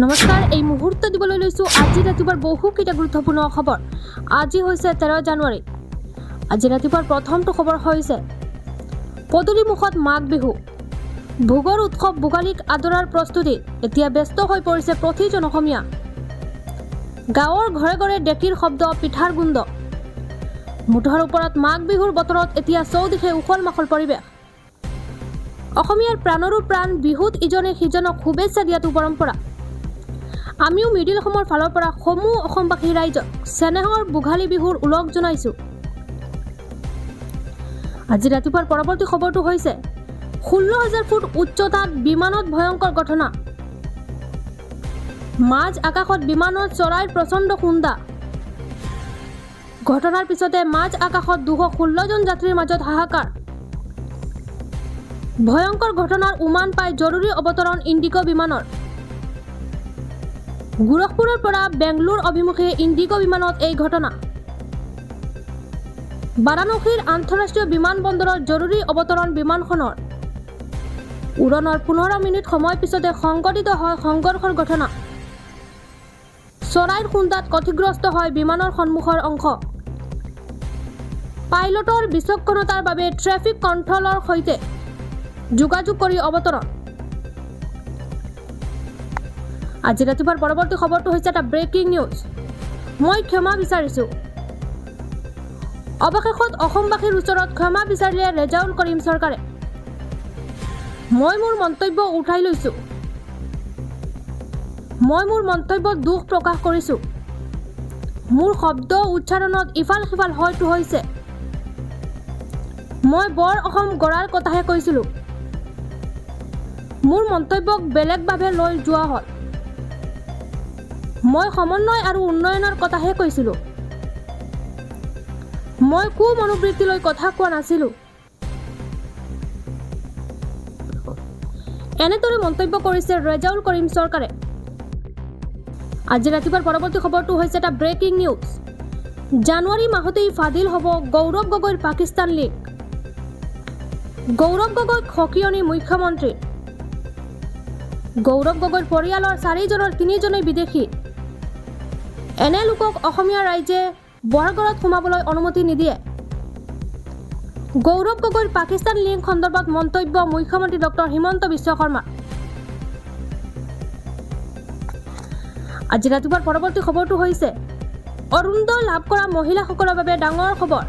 নমস্কাৰ, এই মুহূৰ্ত দিবলৈ লৈছোঁ আজি ৰাতিপুৱাৰ বহুকেইটা গুৰুত্বপূৰ্ণ খবৰ। আজি হৈছে 13 জানুৱাৰী। আজি ৰাতিপুৱাৰ প্ৰথমটো খবৰ হৈছে পদূলিমুখত মাঘ বিহু। ভোগৰ উৎসৱ ভোগালীক আদৰাৰ প্ৰস্তুতিত এতিয়া ব্যস্ত হৈ পৰিছে প্ৰতিজন অসমীয়া। গাঁৱৰ ঘৰে ঘৰে ডেকিৰ শব্দ, পিঠাৰ গোন্ধ। মুঠৰ ওপৰত মাঘ বিহুৰ বতৰত এতিয়া চৌদিশে উখল মাখল পৰিৱেশ। অসমীয়াৰ প্ৰাণৰো প্ৰাণ বিহুত ইজনে সিজনক শুভেচ্ছা দিয়াটো পৰম্পৰা। আমিও মিডিল অসমৰ ফালৰ পৰা সমূহ অসমবাসী ৰাইজক চেনেহৰ ভোগালী বিহুৰ ওলগ জনাইছোঁ। আজি ৰাতিপুৱাৰ পৰৱৰ্তী খবৰটো হৈছে 16,000 ফুট উচ্চতাত বিমানত ভয়ংকৰ ঘটনা। মাজ আকাশত বিমানত চৰাইৰ প্ৰচণ্ড খুন্দা। ঘটনাৰ পিছতে মাজ আকাশত 216 জন যাত্ৰীৰ মাজত হাহাকাৰ। ভয়ংকৰ ঘটনাৰ উমান পাই জৰুৰী অৱতৰণ ইণ্ডিগো বিমানৰ। গোৰখপুৰৰ পৰা বেংগলোৰ অভিমুখে ইণ্ডিগো বিমানত এই ঘটনা। বাৰাণসীৰ আন্তঃৰাষ্ট্ৰীয় বিমানবন্দৰত জৰুৰী অৱতৰণ বিমানখনৰ। উৰণৰ 15 মিনিট সময় পিছতে সংঘটিত হয় সংঘৰ্ষৰ ঘটনা। চৰাইৰ খুন্দাত ক্ষতিগ্ৰস্ত হয় বিমানৰ সন্মুখৰ অংশ। পাইলটৰ বিচক্ষণতাৰ বাবে ট্ৰেফিক কণ্ট্ৰলৰ সৈতে যোগাযোগ কৰি অৱতৰণ। আজি ৰাতিপুৱাৰ পৰৱৰ্তী খবৰটো হৈছে এটা ব্ৰেকিং নিউজ। মই ক্ষমা বিচাৰিছোঁ। অৱশেষত অসমবাসীৰ ওচৰত ক্ষমা বিচাৰিলে ৰেজাউল কৰিম চৰকাৰে। মই মোৰ মন্তব্য উঠাই লৈছোঁ। মই মোৰ মন্তব্যত দুখ প্ৰকাশ কৰিছোঁ। মোৰ শব্দ উচ্চাৰণত ইফাল সিফাল হয়তো হৈছে। মই বৰ অসম গঢ়াৰ কথাহে কৈছিলোঁ। মোৰ মন্তব্যক বেলেগভাৱে লৈ যোৱা হ'ল। মই সমন্বয় আৰু উন্নয়নৰ কথাহে কৈছিলোঁ। মই মনোবৃত্তি লৈ কথা কোৱা নাছিলোঁ। এনেদৰে মন্তব্য কৰিছে ৰেজাউল কৰিম চৰকাৰে। আজি ৰাতিপুৱাৰ পৰৱৰ্তী খবৰটো হৈছে এটা ব্ৰেকিং নিউজ। জানুৱাৰী মাহতেই ফাদিল হ'ব গৌৰৱ গগৈৰ পাকিস্তান লিংক। গৌৰৱ গগৈক সকিয়নি মুখ্যমন্ত্ৰী। গৌৰৱ গগৈৰ পৰিয়ালৰ 4জনৰ 3জনেই বিদেশী। এনে লোকক অসমীয়া ৰাইজে বৰঘৰত সোমাবলৈ অনুমতি নিদিয়ে। গৌৰৱ গগৈৰ পাকিস্তান লিংক সন্দৰ্ভত মন্তব্য মুখ্যমন্ত্ৰী ডক্টৰ হিমন্ত বিশ্ব শৰ্মা। আজি ৰাতিপুৱাৰ পৰৱৰ্তী খবৰটো হৈছে অৰুণোদয় লাভ কৰা মহিলাসকলৰ বাবে ডাঙৰ খবৰ।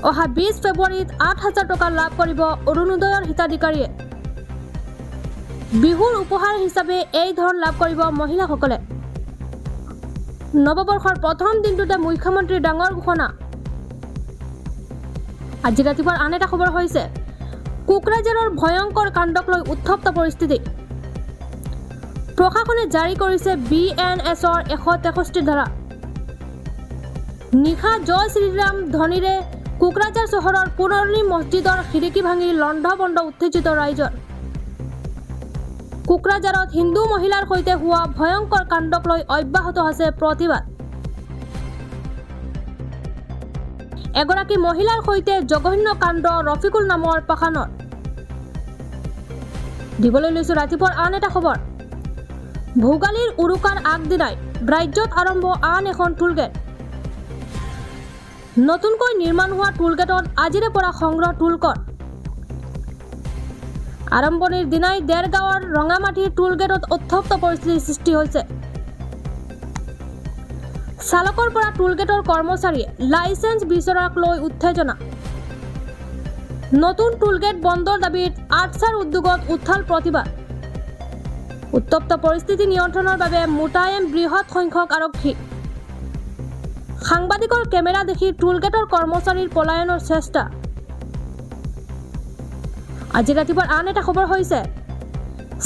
অহা 20 ফেব্ৰুৱাৰীত 8,000 টকা লাভ কৰিব অৰুণোদয়ৰ হিতাধিকাৰীয়ে। বিহুৰ উপহাৰ হিচাপে এই ধন লাভ কৰিব মহিলাসকলে। নৱবৰ্ষৰ প্ৰথম দিনটোতে মুখ্যমন্ত্ৰীৰ ডাঙৰ ঘোষণা। আজি ৰাতিপুৱাৰ আন এটা খবৰ হৈছে কোকৰাঝাৰৰ ভয়ংকৰ কাণ্ডক লৈ উত্তপ্ত পৰিস্থিতি। প্ৰশাসনে জাৰি কৰিছে BNSৰ 163 ধাৰা। নিশা জয় শ্ৰীৰাম ধ্বনিৰে কোকৰাঝাৰ চহৰৰ পুৰণি মছজিদৰ খিৰিকী ভাঙি লণ্ড ভণ্ড উত্তেজিত ৰাইজৰ। কোকৰাঝাৰত হিন্দু মহিলাৰ সৈতে হোৱা ভয়ংকৰ কাণ্ডক লৈ অব্যাহত আছে প্ৰতিবাদ। এগৰাকী মহিলাৰ সৈতে জঘন্য কাণ্ড ৰফিকুল নামৰ পাখানৰ। দিবলৈ লৈছোঁ ৰাতিপুৱাৰ আন এটা খবৰ। ভোগালীৰ উৰুকাৰ আগদিনাই ৰাজ্যত আৰম্ভ আন এখন টোলগেট। নতুনকৈ নিৰ্মাণ হোৱা টোলগেটত আজিৰে পৰা সংগ্ৰহ টোলকৰ। আৰম্ভণিৰ দিনাই দেৰগাঁৱৰ ৰঙামাটিৰ টোলগেটত উত্তপ্ত পৰিস্থিতিৰ সৃষ্টি হৈছে। চালকৰ পৰা টোলগেটৰ কৰ্মচাৰীয়ে লাইচেন্স বিচৰাক লৈ উত্তেজনা। নতুন টোলগেট বন্ধৰ দাবীত আটছাৰ উদ্যোগত উত্থাল প্ৰতিবাদ। উত্তপ্ত পৰিস্থিতি নিয়ন্ত্ৰণৰ বাবে মোতায়েন বৃহৎ সংখ্যক আৰক্ষী। সাংবাদিকৰ কেমেৰা দেখি টোলগেটৰ কৰ্মচাৰীৰ পলায়নৰ চেষ্টা। আজি ৰাতিপুৱাৰ আন এটা খবৰ হৈছে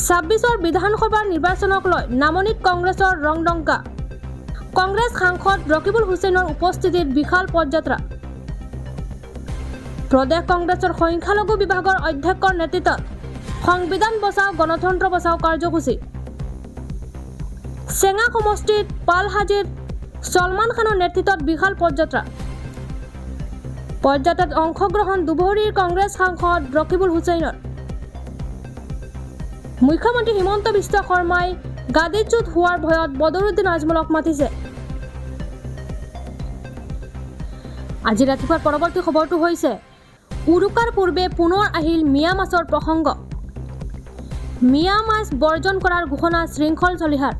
26ৰ বিধানসভাৰ নিৰ্বাচনক লৈ নামনিত কংগ্ৰেছৰ ৰংডংকা। কংগ্ৰেছ সাংসদ ৰকিবুল হুছেইনৰ উপস্থিতিত বিশাল পদযাত্ৰা। প্ৰদেশ কংগ্ৰেছৰ সংখ্যালঘু বিভাগৰ অধ্যক্ষৰ নেতৃত্বত সংবিধান বচাও গণতন্ত্ৰ বচাও কাৰ্যসূচী। চেঙা সমষ্টিত পালহাজিত ছলমান খানৰ নেতৃত্বত বিশাল পদযাত্ৰা। পদযাত্ৰাত অংশগ্ৰহণ দুবহৰীৰ কংগ্ৰেছ সাংসদ ৰকিবুল হুছেইনৰ। মুখ্যমন্ত্ৰী হিমন্ত বিশ্ব শৰ্মাই গাদীচ্যুত হোৱাৰ ভয়ত বদৰুদ্দিন আজমলক মাতিছে। আজি ৰাতিপুৱাৰ পৰৱৰ্তী খবৰটো হৈছে উৰুকাৰ পূৰ্বে পুনৰ আহিল মিয়া মাছৰ প্ৰসংগ। মিয়া মাছ বৰ্জন কৰাৰ ঘোষণা শৃংখল চলিহাৰ।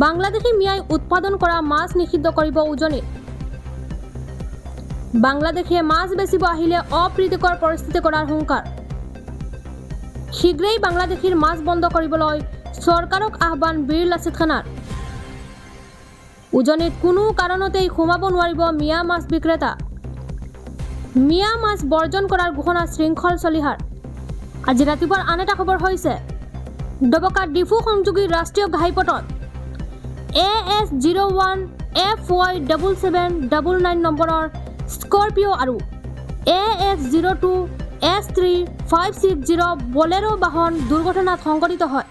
বাংলাদেশী মিয়াই উৎপাদন কৰা মাছ নিষিদ্ধ কৰিব উজনিত। বাংলাদেশে মাছ বেচিব আহিলে অপ্ৰীতিকৰ পৰিস্থিতি কৰাৰ হুংকাৰ। শীঘ্ৰেই বাংলাদেশীৰ মাছ বন্ধ কৰিবলৈ চৰকাৰক আহ্বান বীৰ লাচিত খানাৰ। উজনিত কোনো কাৰণতেই সোমাব নোৱাৰিব মিয়া মাছ বিক্ৰেতা। মিয়া মাছ বৰ্জন কৰাৰ ঘোষণা শৃংখল চলিহাৰ। আজি ৰাতিপুৱাৰ আন এটা খবৰ হৈছে ডবকা ডিফু সংযোগী ৰাষ্ট্ৰীয় ঘাইপথত AS01 FY7799 নম্বৰৰ স্কৰপিঅ' আৰু AS02 S3560 বলেৰো বাহন দুৰ্ঘটনাত সংঘটিত হয়।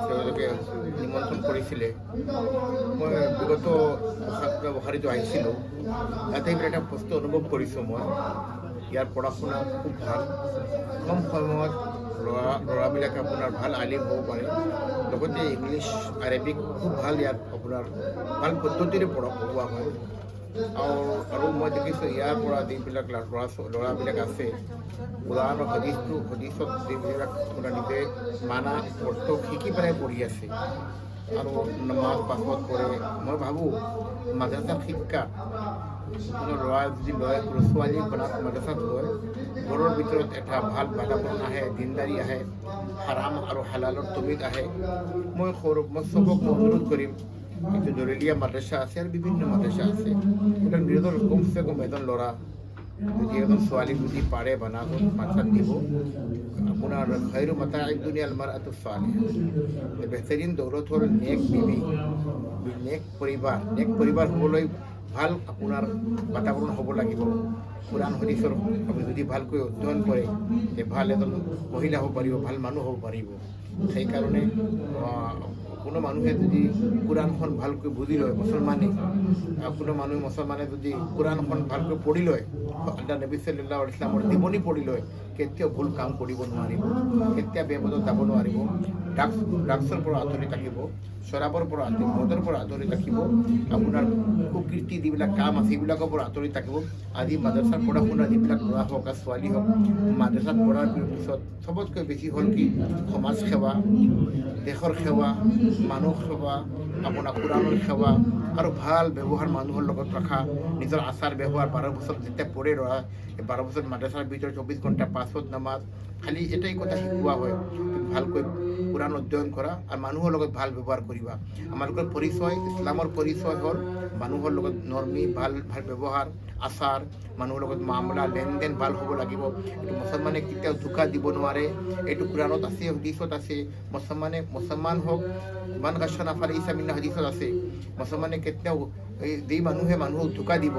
তেওঁলোকে নিমন্ত্ৰণ কৰিছিলে। মই বিগত বহাৰীটো আহিছিলোঁ, তাতে এটা বস্তু অনুভৱ কৰিছোঁ। মই ইয়াৰ পঢ়া শুনা খুব ভাল, কম সময়ত ল'ৰাবিলাকে আপোনাৰ ভাল আলিম হ'ব পাৰে, লগতে ইংলিছ আৰবিক খুব ভাল, ইয়াত আপোনাৰ ভাল পদ্ধতিৰে পঢ়োৱা হয়। আৰু মই দেখিছোঁ ইয়াৰ পৰা যিবিলাক ল'ৰাবিলাক আছে, কোৰাণ হদিছত যিবিলাক আপোনাৰ নিজে মানা অৰ্থ শিকি পেলাই পঢ়ি আছে আৰু নামাজ পাছত পঢ়ে। মই ভাবোঁ মাদ্ৰাছাৰ শিক্ষা ল'ৰা যদি ছোৱালী মাদ্ৰাছাত হয়, ঘৰৰ ভিতৰত এটা ভাল বাতাবৰণ আহে, দিনদাৰী আহে, হাৰাম আৰু হালালৰ তমিজ আহে। মই চবক অনুৰোধ কৰিম, কিন্তু দৰেলীয়া মাদ্ৰাছা আছে আৰু বিভিন্ন মাদ্ৰাছা আছে, এটা নিজৰ কমচে কম এজন ল'ৰা যদি এজন ছোৱালী যদি পাৰে বানাবত মাদ্ৰাছাত দিব। আপোনাৰ খৈৰু মাতা দুনিয়া আলমাৰাতু ছালিহা, বেহতৰিন দৌলত হ'ল নেক বিবি, নেক পৰিবাৰ হ'বলৈ ভাল আপোনাৰ বাতাবৰণ হ'ব লাগিব। কোৰাণ হদিছৰ আপুনি যদি ভালকৈ অধ্যয়ন কৰে, ভাল এজন মহিলা হ'ব পাৰিব, ভাল মানুহ হ'ব পাৰিব। সেইকাৰণে কোনো মানুহে যদি কোৰাণখন ভালকৈ বুজি লয়, কোনো মুছলমানে যদি কোৰাণখন ভালকৈ পঢ়ি লয়, আল্লাহ নবী সাল্লাল্লাহু আলাইহি ওয়াসাল্লামৰ জীৱনী পঢ়ি লয়, কেতিয়াও ভুল কাম কৰিব নোৱাৰিব, কেতিয়া বেপদত যাব নোৱাৰিব, ড্ৰাগছৰ পৰা আঁতৰি থাকিব, শৰাবৰ পৰা মদৰ পৰা আঁতৰি থাকিব, আপোনাৰ কুকীৰ্তি যিবিলাক কাম আছে সেইবিলাকৰ পৰা আঁতৰি থাকিব। আজি মাদ্ৰাছাত পঢ়া শুনা যিবিলাক ল'ৰা হওক আৰু ছোৱালী হওক, মাদ্ৰাছাত পঢ়াৰ পিছত চবতকৈ বেছি হ'ল কি সমাজ সেৱা, দেশৰ সেৱা, মানুহ সেৱা, আপোনাৰ কোৰাণৰ সেৱা আৰু ভাল ব্যৱহাৰ মানুহৰ লগত ৰখা, নিজৰ আচাৰ ব্যৱহাৰ। 12 বছৰ যেতিয়া পঢ়ে ল'ৰা, 12 বছৰ মাদ্ৰাছাৰ ভিতৰত 24 ঘণ্টা 5 ওয়াক্ত নামাজ, খালি এটাই কথা শিকোৱা হয়, ভালকৈ কোৰাণ অধ্যয়ন কৰা আৰু মানুহৰ লগত ভাল ব্যৱহাৰ কৰিবা। আমালোকৰ পৰিচয়, ইছলামৰ পৰিচয় হ'ল মানুহৰ লগত নৰ্মী, ভাল ব্যৱহাৰ, আচাৰ, মানুহৰ লগত মামলা লেনদেন ভাল হ'ব লাগিব। এইটো মুছলমানে কেতিয়াও ধোকা দিব নোৱাৰে, এইটো কোৰাণত আছে, হদিছত আছে। মুছলমান হওক, মান গাছানা ফালাইছা মিন্না হদিছত আছে। মুছলমানে কেতিয়াও যি মানুহে মানুহক ধোকা দিব,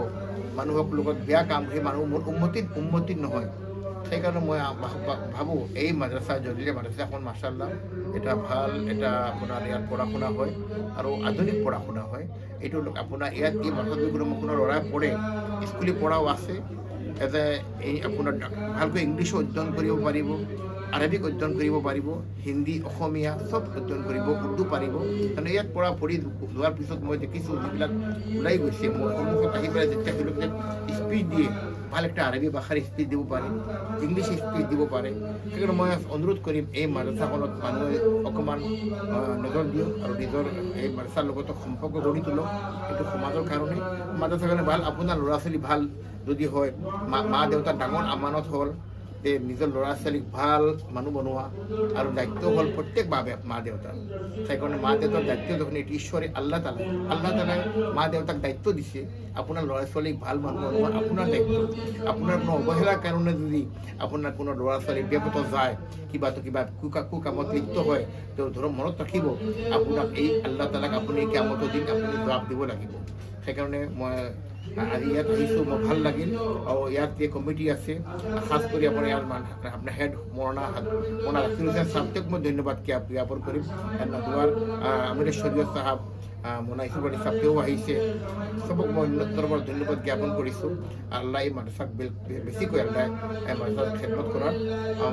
মানুহক লগত বেয়া কাম, সেই মানুহ মোৰ উন্মতিত নহয়। সেইকাৰণে মই ভাবোঁ এই মাদ্ৰাছা জলিলে মাদ্ৰাছাখন মাশাআল্লাহ এটা ভাল, এটা আপোনাৰ ইয়াত পঢ়া শুনা হয় আৰু আধুনিক পঢ়া শুনা হয়। এইটো আপোনাৰ ইয়াত এই মাদ্ৰাছাত কোনো ল'ৰাই পঢ়ে, স্কুলি পঢ়াও আছে, যাতে এই আপোনাৰ ভালকৈ ইংলিছো অধ্যয়ন কৰিব পাৰিব, আৰবিক অধ্যয়ন কৰিব পাৰিব, হিন্দী, অসমীয়া চব অধ্যয়ন কৰিব, উৰ্দু পাৰিব। কাৰণ ইয়াত পঢ়ি যোৱাৰ পিছত মই দেখিছোঁ যিবিলাক ওলাই গৈছে, মোৰ সন্মুখত আহি পেলাই যেতিয়া তেওঁলোকে স্পীচ দিয়ে, ভাল একটা আৰবী ভাষাৰ স্পীচ দিব পাৰে, ইংলিছ স্পীচ দিব পাৰে। সেইকাৰণে মই অনুৰোধ কৰিম এই মাদ্ৰাছাখনত মানুহে অকণমান নজৰ দিয়ক আৰু নিজৰ এই মাদ্ৰাছাৰ লগত সম্পৰ্ক গঢ়ি তোলক। এইটো সমাজৰ কাৰণে, মাদ্ৰাছাৰ কাৰণে ভাল। আপোনাৰ ল'ৰা ছোৱালী ভাল যদি হয়, মা দেউতাৰ ডাঙৰ আমানত হ'ল নিজৰ ল'ৰা ছোৱালীক ভাল মানুহ বনোৱা, আৰু দায়িত্ব হ'ল প্ৰত্যেক মা দেউতাৰ। সেইকাৰণে মা দেউতাৰ দায়িত্ব যখন এটি ঈশ্বৰে আল্লাহ তালাই মা দেউতাক দায়িত্ব দিছে, আপোনাৰ ল'ৰা ছোৱালীক ভাল মানুহ বনোৱা আপোনাৰ দায়িত্ব। আপোনাৰ কোনো অৱহেলাৰ কাৰণে যদি আপোনাৰ কোনো ল'ৰা ছোৱালী বিপদত যায়, কিবা কুকামত লিপ্ত হয়, তেওঁ ধৰক মনত ৰাখিব আপোনাক এই আল্লাহ তালাক আপুনি কিয়ামতৰ দিন আপুনি জবাব দিব লাগিব। সেইকাৰণে মই আজি ইয়াত আহিছোঁ মই ভাল লাগিল আৰু ইয়াত যে কমিটি আছে খাস কৰি আপোনাৰ হেড মৌলানা জাকিৰ হুছেইন সাহেবক মই ধন্যবাদ জ্ঞাপন কৰিম দুৱাৰ আমিৰ শৰীয়ত সাহেব মোনা ইছুফ আলী সাহেবেও আহিছে চবক মই তৰফৰ ধন্যবাদ জ্ঞাপন কৰিছোঁ আল্লাহ এই মাদ্ৰাছাক বেছিকৈ আল্লাহ এই মাদ্ৰাছাত খেদমত কৰাৰ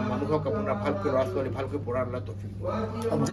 মানুহক আপোনাৰ ভালকৈ ল'ৰা ছোৱালী ভালকৈ পঢ়াৰ আল্লাহ তৌফিক